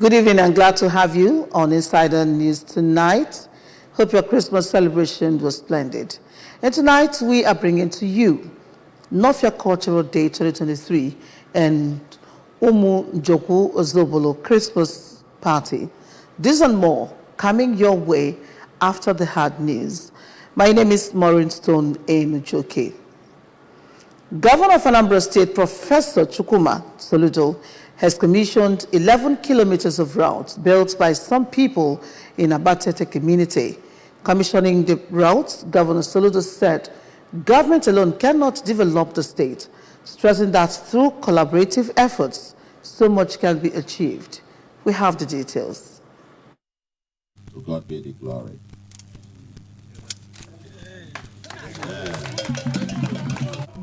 Good evening and glad to have you on Insider News tonight. Hope your Christmas celebration was splendid. And tonight we are bringing to you Nofia Cultural Day 2023 and Umu Njoku Ozobolo Christmas Party. This and more coming your way after the hard news. My name is Maureen Stone Enujoke. Governor of Anambra State, Professor Chukwuma Soludo, has commissioned 11 kilometers of routes built by some people in Abatete community. Commissioning the routes, Governor Soludo said government alone cannot develop the state, stressing that through collaborative efforts, so much can be achieved. We have the details. To God be the glory.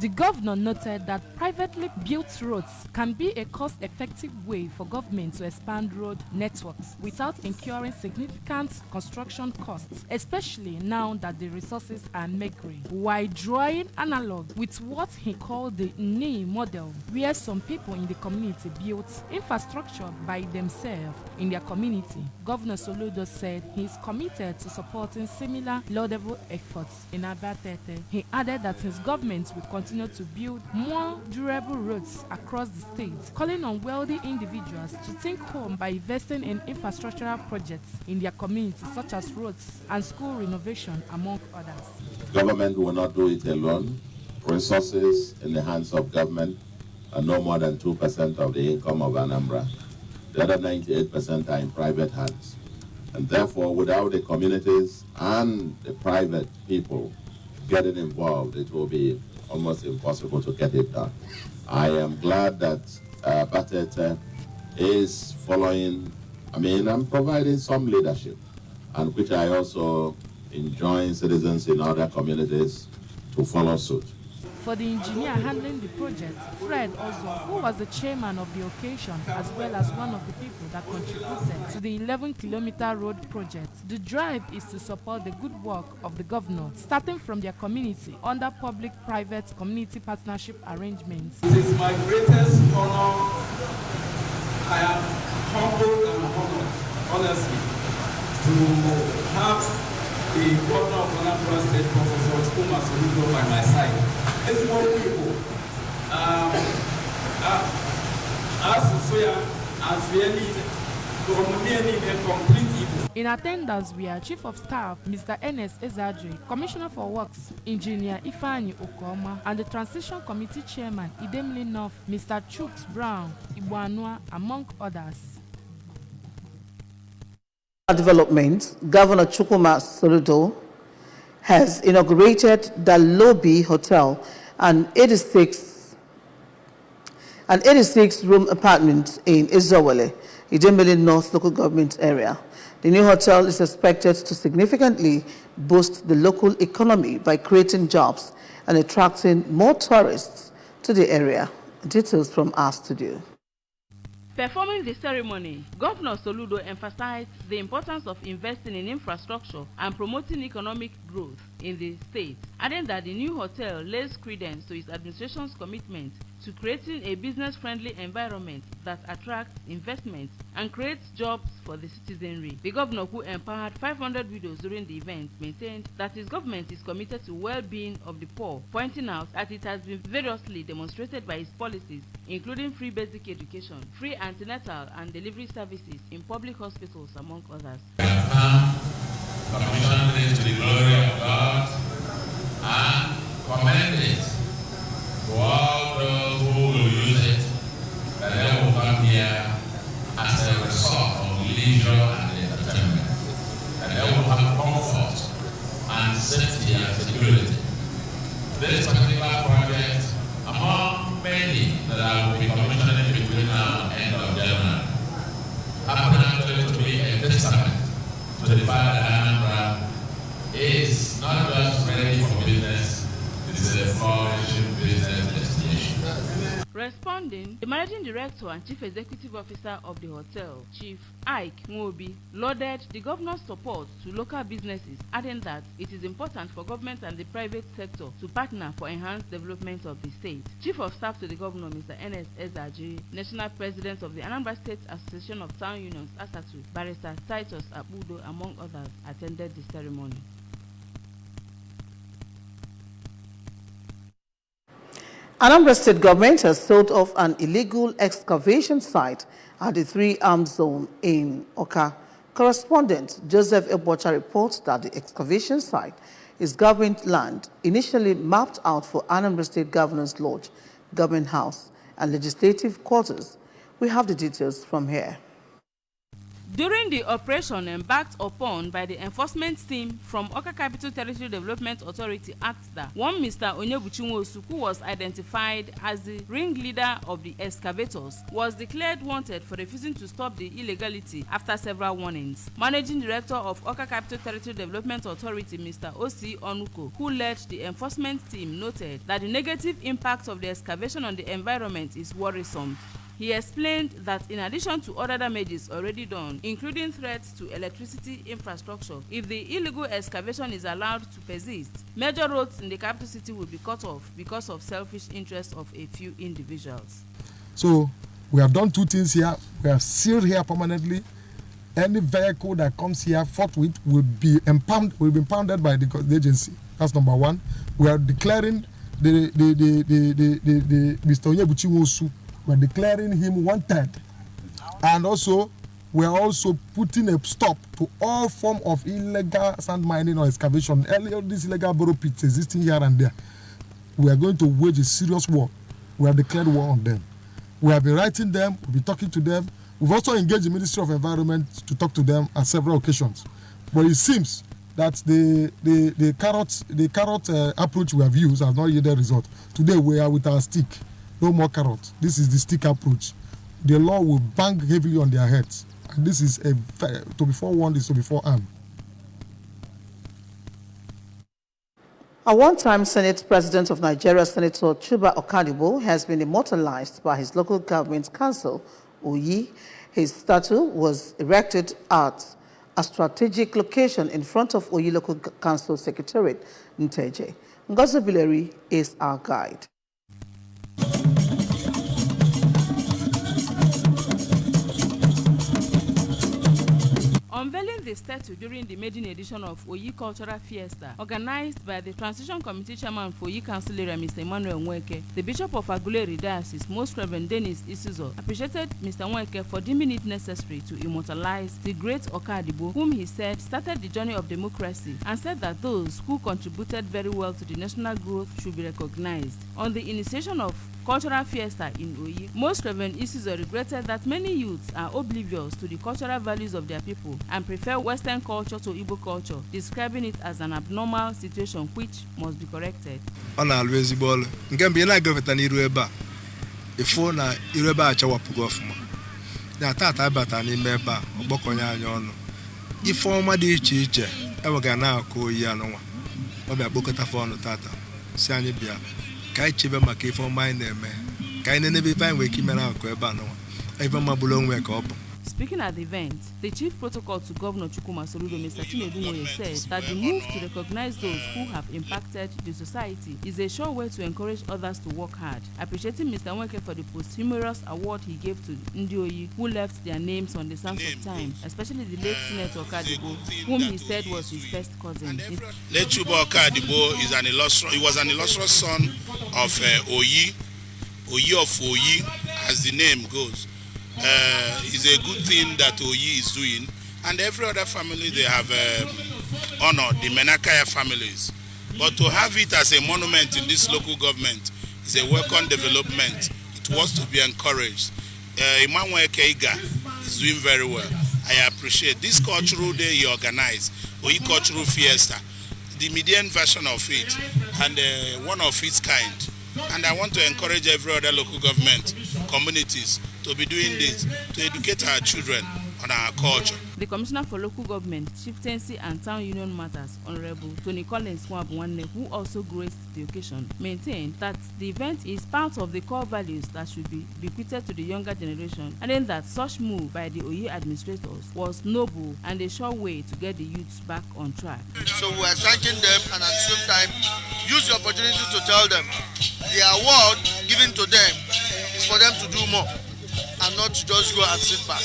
The governor noted that privately built roads can be a cost-effective way for government to expand road networks without incurring significant construction costs, especially now that the resources are meagre, while drawing analog with what he called the NE model, where some people in the community built infrastructure by themselves in their community. Governor Soludo said he is committed to supporting similar laudable efforts in Abatete. He added that his government will continue to build more durable roads across the state, calling on wealthy individuals to think home by investing in infrastructural projects in their communities, such as roads and school renovation, among others. Government will not do it alone. Resources in the hands of government are no more than 2% of the income of Anambra. The other 98% are in private hands. And therefore, without the communities and the private people getting involved, it will be almost impossible to get it done. I am glad that Batete is following, and providing some leadership, and which I also enjoin citizens in other communities to follow suit. For the engineer handling the project, Fred Ozo, who was the chairman of the occasion as well as one of the people that contributed to the 11-kilometer road project, the drive is to support the good work of the governor, starting from their community under public-private community partnership arrangements. It is my greatest honor. I am humbled and honored, honestly, to have the governor of Anambra State, Professor Chukwuma Soludo, by my side. It's more people. In attendance were Chief of Staff Mr. Ernest Ezadri, Commissioner for Works Engineer Ifeanyi Okoma, and the Transition Committee Chairman Idemili North Mr. Chuks Brown Ibuanua, among others. Development, Governor Chukwuma Soludo has inaugurated the Lobby Hotel, an 86-room apartment in Izowele, Idemili North local government area. The new hotel is expected to significantly boost the local economy by creating jobs and attracting more tourists to the area. Details from our studio. Performing the ceremony, Governor Soludo emphasized the importance of investing in infrastructure and promoting economic growth in the state, adding that the new hotel lays credence to his administration's commitment to creating a business-friendly environment that attracts investment and creates jobs for the citizenry. The governor, who empowered 500 widows during the event, maintained that his government is committed to well-being of the poor, pointing out that it has been variously demonstrated by his policies, including free basic education, free antenatal and delivery services in public hospitals, among others. Commissioned it to the glory of God and commend it to all those who will use it, that they will come here as a result of leisure and entertainment, that they will have comfort and safety and security. This particular project, among many that I will be commissioning between now and end of January, happen actually to be a testament to the fact that Anambra is not just ready for business, it is a flourishing business destination. Responding, the Managing Director and Chief Executive Officer of the hotel, Chief Ike Nwobi, lauded the governor's support to local businesses, adding that it is important for government and the private sector to partner for enhanced development of the state. Chief of Staff to the Governor, Mr. N.S. Ezaji, National President of the Anambra State Association of Town Unions, ASATU, Barrister Titus Abudo, among others, attended the ceremony. Anambra State government has sold off an illegal excavation site at the 3-armed zone in Oka. Correspondent Joseph Ebocha reports that the excavation site is government land initially mapped out for Anambra State Governor's Lodge, Government House, and Legislative Quarters. We have the details from here. During the operation embarked upon by the enforcement team from Oka Capital Territory Development Authority ACTA, one Mr. Onyebuchi Nwosu, who was identified as the ringleader of the excavators, was declared wanted for refusing to stop the illegality after several warnings. Managing Director of Oka Capital Territory Development Authority, Mr. O.C. Onuko, who led the enforcement team, noted that the negative impact of the excavation on the environment is worrisome. He explained that in addition to other damages already done, including threats to electricity infrastructure, if the illegal excavation is allowed to persist, major roads in the capital city will be cut off because of selfish interests of a few individuals. So we have done two things here. We have sealed here permanently. Any vehicle that comes here forthwith will be impounded by the agency. That's number one. We are declaring the Mr. Onyebuchi Nwosu. We're declaring him wanted, and also we are also putting a stop to all form of illegal sand mining or excavation. All these illegal borrow pits existing here and there, we are going to wage a serious war. We have declared war on them. We have been writing them. We'll be talking to them. We've also engaged the Ministry of Environment to talk to them on several occasions. But it seems that the carrot approach we have used has not yielded result. Today we are with our stick. No more carrots. This is the stick approach. The law will bang heavily on their heads. And this is to be forewarned is to be forearmed. A one-time Senate President of Nigeria, Senator Chuba Okadibo, has been immortalized by his local government council, Oyi. His statue was erected at a strategic location in front of Oyi Local Council Secretariat, Nteje. Ngozi Bileri is our guide. Unveiling the statue during the maiden edition of Oyi Cultural Fiesta, organized by the Transition Committee Chairman for Oyi Council area, Mr. Emmanuel Nweke, the Bishop of Aguleri Diocese, Most Reverend Dennis Isizo, appreciated Mr. Nweke for deeming it necessary to immortalize the great Okadibo, whom he said started the journey of democracy, and said that those who contributed very well to the national growth should be recognized. On the initiation of Cultural Fiesta in Oyi, Most Reverend Isizo regretted that many youths are oblivious to the cultural values of their people and prefer Western culture to Igbo culture, describing it as an abnormal situation which must be corrected. Ona always ball. Ngembe na goveta ni rueba. Ifo na ireba achawapugo ofuma. Na tata abata ni meba ogbokonya anya onu. Ifo ma di iche ewega na akọ yi anwa. Obi agbokota fo onu tata. Si anyị bia. Kai chibe maka ifo ma na-eme. Kai nenebe ife anyị weki mera akọ ebe anwa. Ife ma bulo nwe ka obo. Speaking at the event, the Chief Protocol to Governor Chukwuma Soludo, Mr. Chinedu Moye, said that the move to recognize those who have impacted the society is a sure way to encourage others to work hard. Appreciating Mr. Nweke for the posthumous award he gave to Ndioyi, who left their names on the sands of time, especially the late Senator Okadibo, whom he said was his first cousin. Late Chuba Okadibo was an illustrious son of Oyi of Oyi, as the name goes. It's a good thing that Oyi is doing, and every other family they have honored, the Menakaya families. But to have it as a monument in this local government is a welcome development. It was to be encouraged. Emmanuel Keiga is doing very well. I appreciate this cultural day he organized, Oyi Cultural Fiesta, the median version of it, and one of its kind. And I want to encourage every other local government, communities, to be doing this, to educate our children on our culture. The Commissioner for Local Government, Chieftaincy and Town Union Matters, Honorable Tony Collins Nwabunwanne, who also graced the occasion, maintained that the event is part of the core values that should be bequeathed to the younger generation, adding that such move by the Oyi administrators was noble and a sure way to get the youths back on track. So we are thanking them and at the same time use the opportunity to tell them the award given to them is for them to do more and not to just go and sit back.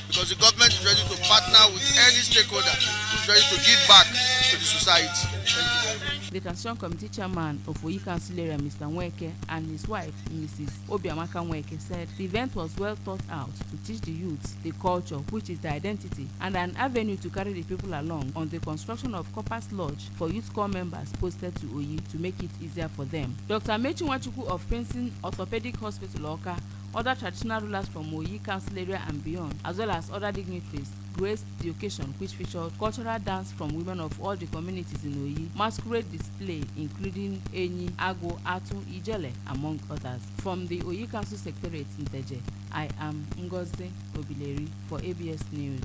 Because the government is ready to partner with any stakeholder who is ready to give back to the society. Thank you. The Transition Committee Chairman of Oyi Council Area, Mr. Nweke, and his wife, Mrs. Obiamaka Nweke, said the event was well thought out to teach the youths the culture, which is the identity, and an avenue to carry the people along on the construction of Corpus Lodge for youth corps members posted to Oyi to make it easier for them. Dr. Mechi Nwachukwu of Princeton Orthopedic Hospital, Oka, other traditional rulers from Oyi Council Area and beyond, as well as other dignitaries, graced the occasion, which featured cultural dance from women of all the communities in Oyi, masquerade display including Enyi, Ago, Atu, Ijele, among others. From the Oyi Council Secretariat in Teje, I am Ngozi Obileri for ABS News.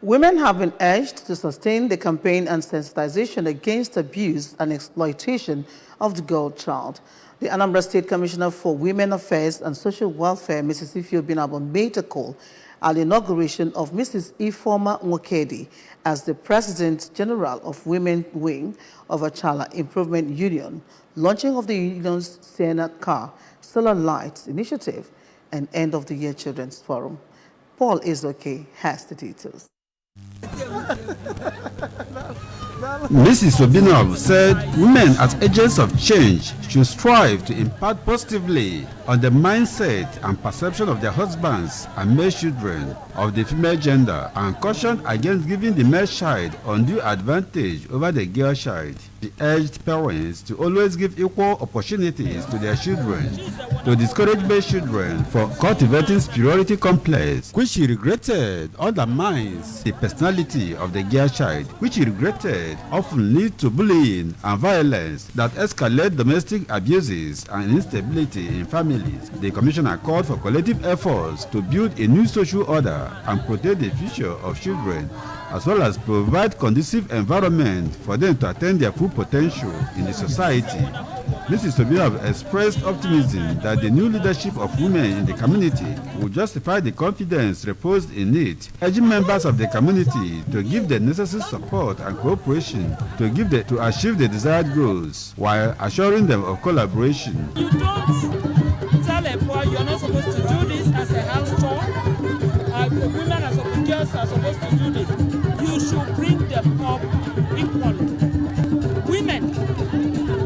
Women have been urged to sustain the campaign and sensitization against abuse and exploitation of the girl child. The Anambra State Commissioner for Women Affairs and Social Welfare, Mrs. Ifeoma Obianabo, made a call at the inauguration of Mrs. Ifeoma Nwokedi as the President General of Women Wing of Achala Improvement Union, launching of the union's Sienna Car Solar Lights Initiative, and end of the year Children's Forum. Paul Izoke has the details. Mrs. Obianabo said women as agents of change should strive to impact positively on the mindset and perception of their husbands and male children of the female gender, and cautioned against giving the male child undue advantage over the girl child. She urged parents to always give equal opportunities to their children, to discourage male children from cultivating superiority complex, which she regretted undermines the personality of the girl child, which she regretted often leads to bullying and violence that escalate domestic abuses and instability in families. The commissioner called for collective efforts to build a new social order and protect the future of children, as well as provide conducive environment for them to attain their full potential in the society. Mrs. Obianabo expressed optimism that the new leadership of women in the community will justify the confidence reposed in it, urging members of the community to give the necessary support and cooperation to achieve the desired goals, while assuring them of collaboration. You don't tell a boy you're not supposed to do this as a house chore. The women as the girls are supposed to do this. You should bring them up equally. Women,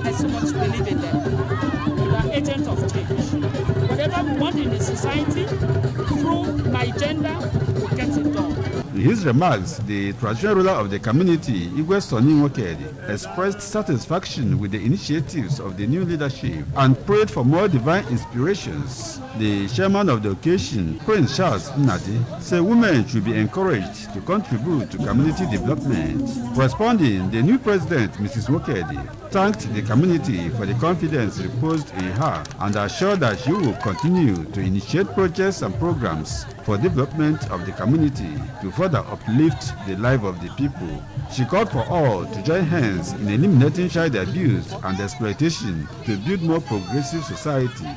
I so much believe in them. They are agents of change. Whatever we want in the society, through my gender, we get it done. In his remarks, the traditional ruler of the community, Igwe Soni Nwokedi, expressed satisfaction with the initiatives of the new leadership and prayed for more divine inspirations. The chairman of the occasion, Prince Charles Nnadi, said women should be encouraged to contribute to community development. Responding, the new president, Mrs. Nwokedi, thanked the community for the confidence reposed in her and assured that she will continue to initiate projects and programs for development of the community to further uplift the life of the people. She called for all to join hands in eliminating child abuse and exploitation to build more progressive society.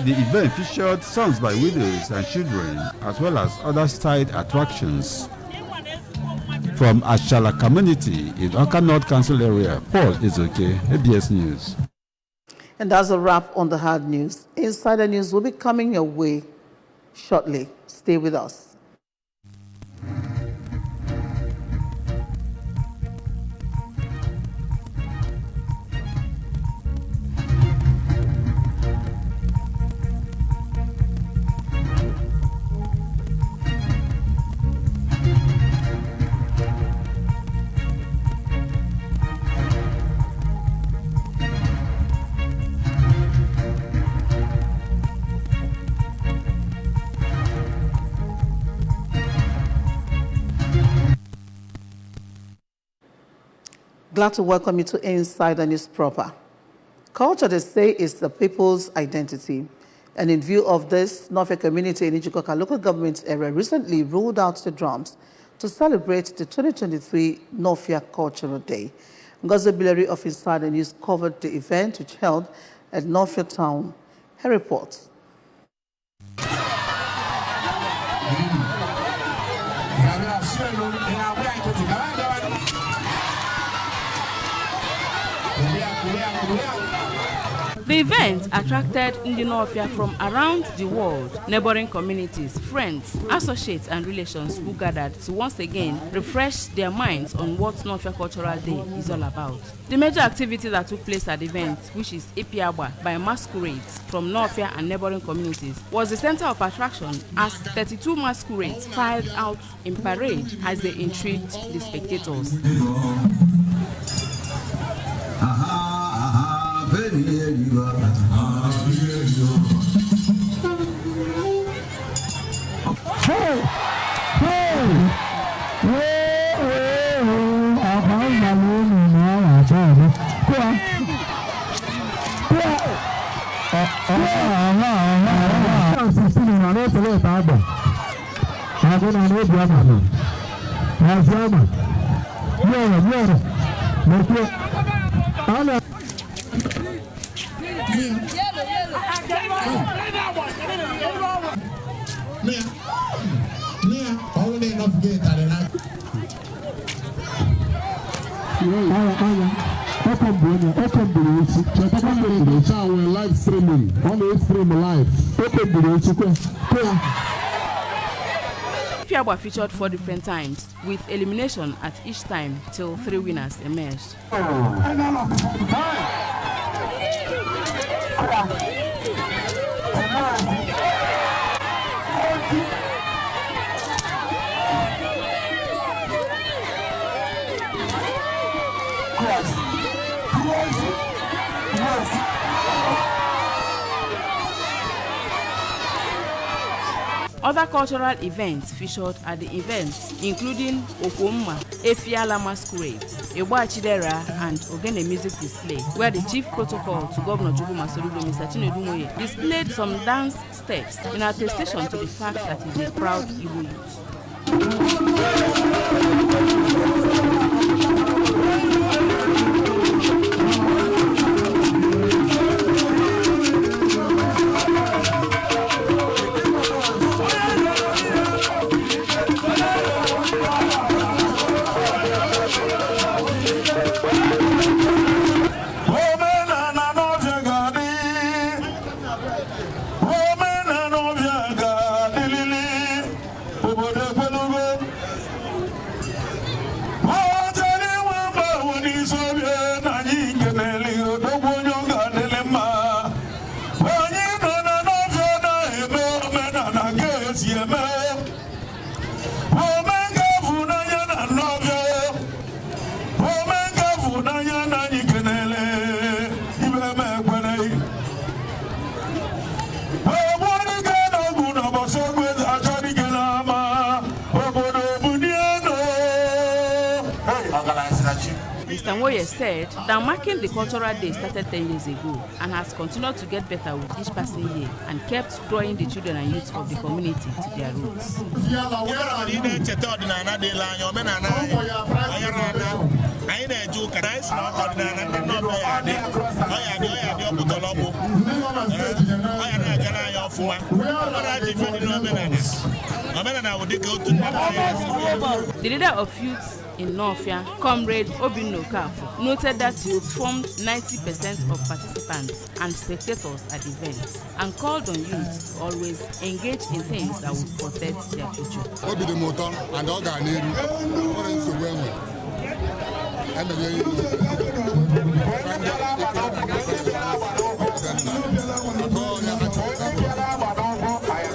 The event featured songs by widows and children, as well as other side attractions. From Achala community in Oka North Council area, Paul Izoke, ABS News. And that's a wrap on the hard news. Insider News will be coming your way shortly. Stay with us. Glad to welcome you to Insider News Proper. Culture, they say, is the people's identity. And in view of this, Norfolk community in Ijukoka local government area recently rolled out the drums to celebrate the 2023 Norfolk Cultural Day. Ngozi Billeri of Insider News covered the event which held at Norfolk Town. Her reports. The event attracted Ndi Norfolk from around the world, neighboring communities, friends, associates and relations who gathered to once again refresh their minds on what Norfolk Cultural Day is all about. The major activity that took place at the event, which is Ipiagba by masquerades from Norfolk and neighboring communities, was the center of attraction as 32 masquerades filed out in parade as they intrigued the spectators. Live streaming, on stream live. Ipiagba featured 4 different times, with elimination at each time till 3 winners emerged. Other cultural events featured at the events, including Okwomma, Efiala Masquerades, Ewa Chidera, and Ogene Music Display, where the chief protocol to Governor Jugu Masorugo, Mr. Chinedu Moye, displayed some dance steps in attestation to the fact that he is a proud Igbo youth. Mr. Moye said that marking the cultural day started 10 years ago and has continued to get better with each passing year and kept drawing the children and youth of the community to their roots. The leader of youth in Norfolk, Comrade Obinno Okafor, noted that youth formed 90% of participants and spectators at events and called on youth to always engage in things that would protect their future.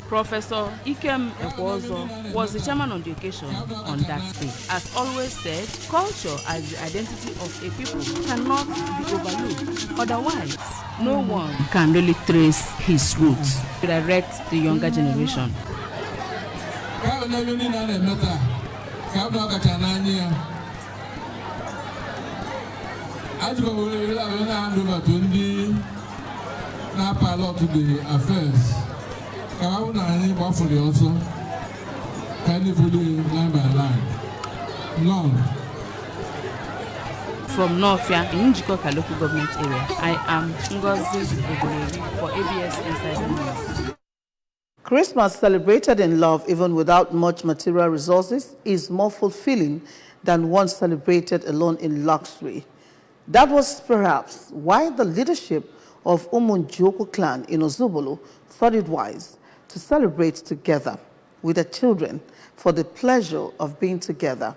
Professor Ikem Ekwozo was the chairman on the occasion on that day. As always said, culture as the identity of a people cannot be overlooked. Otherwise, no one can really trace his roots to direct the younger generation. the affairs. Also, kindly line by line. Long. From Northia in Njikoka local government area, I am Ngozi Oguleri for ABS Inside News. Christmas celebrated in love, even without much material resources, is more fulfilling than one celebrated alone in luxury. That was perhaps why the leadership of Umunjoku clan in Ozubulu thought it wise to celebrate together with their children for the pleasure of being together.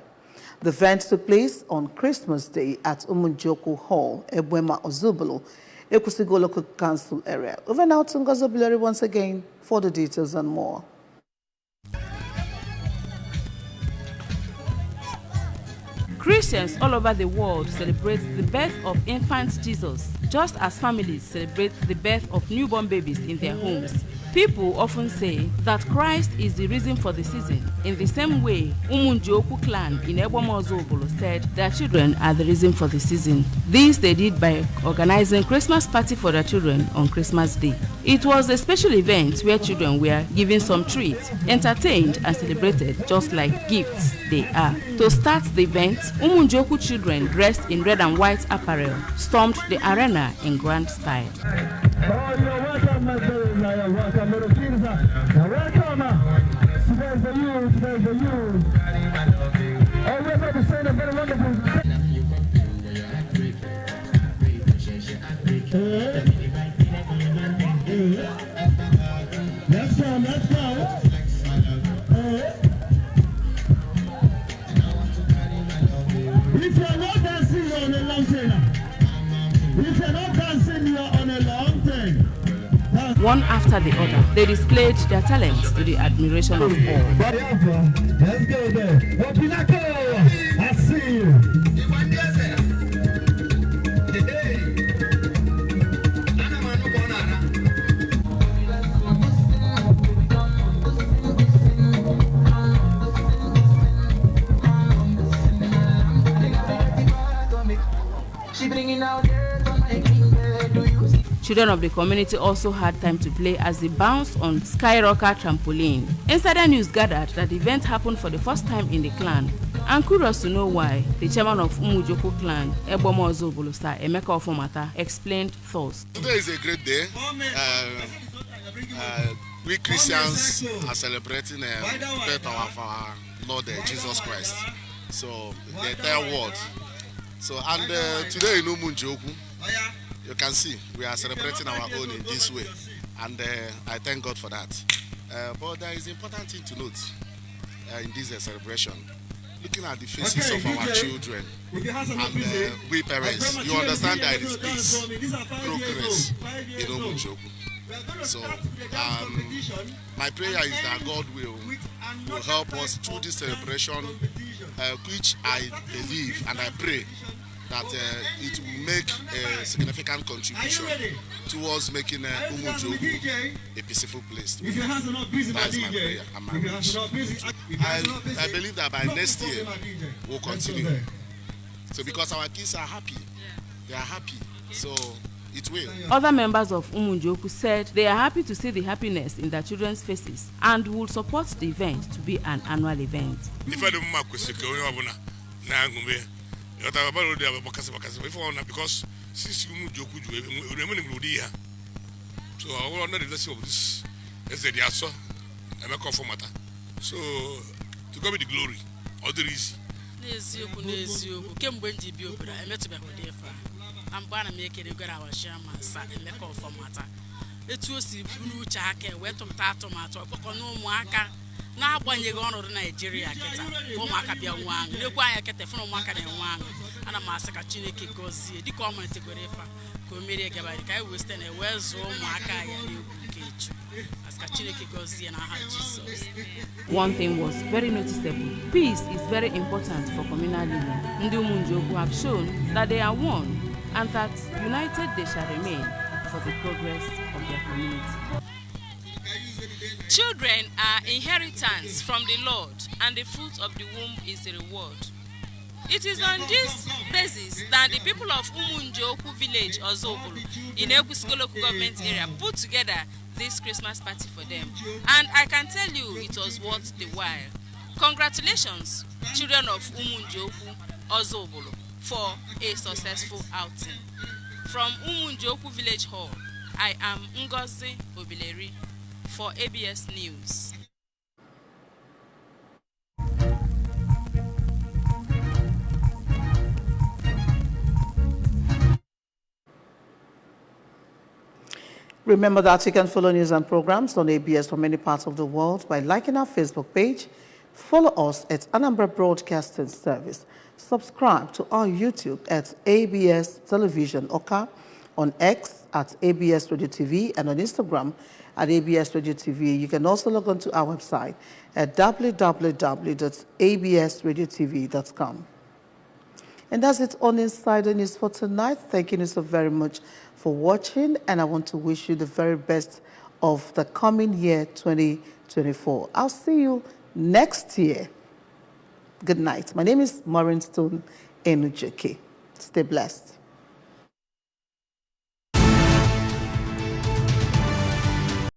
The event took place on Christmas Day at Umunjoku Hall, Ebwema, Ozubulu, Ekusigo Local Council area. Over now to Ngozi Oguleri once again for the details and more. Christians all over the world celebrate the birth of infant Jesus, just as families celebrate the birth of newborn babies in their homes. People often say that Christ is the reason for the season. In the same way, Umunjoku clan in Ebwema Ozubulu said their children are the reason for the season. This they did by organizing Christmas party for their children on Christmas Day. It was a special event where children were given some treats, entertained and celebrated just like gifts they are. To start the event, Umunjoku children dressed in red and white apparel stormed the arena in grand style. Let's go. If you're not dancing, you're on a long thing. If you're not dancing, you're on a long thing. One after the other, they displayed their talents to the admiration of all. Let's go there. Opinako, I see you. Children of the community also had time to play as they bounced on Skyrocker trampoline. Insider News gathered that the event happened for the first time in the clan. And curious to know why, the chairman of Umunjoku clan, Ebwema Ozubulu Sir Emeka Ofomata, explained thoughts. Today is a great day. We Christians are celebrating the birth of our Lord Jesus Christ. So the entire world. So and today in Umunjoku, you can see we are celebrating our own in this way, and I thank God for that. But there is an important thing to note in this celebration. Looking at the faces of our children and we parents, you understand that there is peace, progress in Umunjoku. So my prayer is that God will help us through this celebration, which I believe and I pray that it will make a significant contribution towards making Umunjoku a peaceful place to live. That's my prayer and my wish. I believe that by next year we'll continue. So because our kids are happy, they are happy, so it will. Other members of Umunjoku said they are happy to see the happiness in their children's faces and will support the event to be an annual event. Because since Umunjoku so I will not the of this as the Diaso and Emeka. So to God be the glory, all the reason. I'm going to make it a good hour, Sherman, Sat and Emeka Ofomata. It was the blue jacket, wet of tomato, no waka. Now, when you go to Nigeria, Omaka be a one, you buy a cat from Maka and one, and a massacre Chineke goes the common to Gorefa, Comedia Gabarika, Western, a well so Maka and you cage. As Chineke goes and I Jesus. One thing was very noticeable. Peace is very important for communal living. Ndi Umunjoku have shown that they are one and that united they shall remain for the progress of their community. Children are inheritance from the Lord, and the fruit of the womb is the reward. It is on this basis that the people of Umunjoku village, Ozobulu, in Ekwusigo local government area, put together this Christmas party for them. And I can tell you it was worth the while. Congratulations, children of Umunjoku, Ozobulu, for a successful outing. From Umunjoku Village Hall, I am Ngozi Obileri for ABS News. Remember that you can follow news and programs on ABS from many parts of the world by liking our Facebook page, follow us at Anambra Broadcasting Service, subscribe to our YouTube at ABS Television Oka, on X at ABS Radio TV, and on Instagram at ABS Radio TV. You can also log on to our website at www.absradiotv.com. And that's it on Insider News for tonight. Thank you so very much for watching, and I want to wish you the very best of the coming year 2024. I'll see you next year. Good night. My name is Maureen Stone Enujoke. Stay blessed.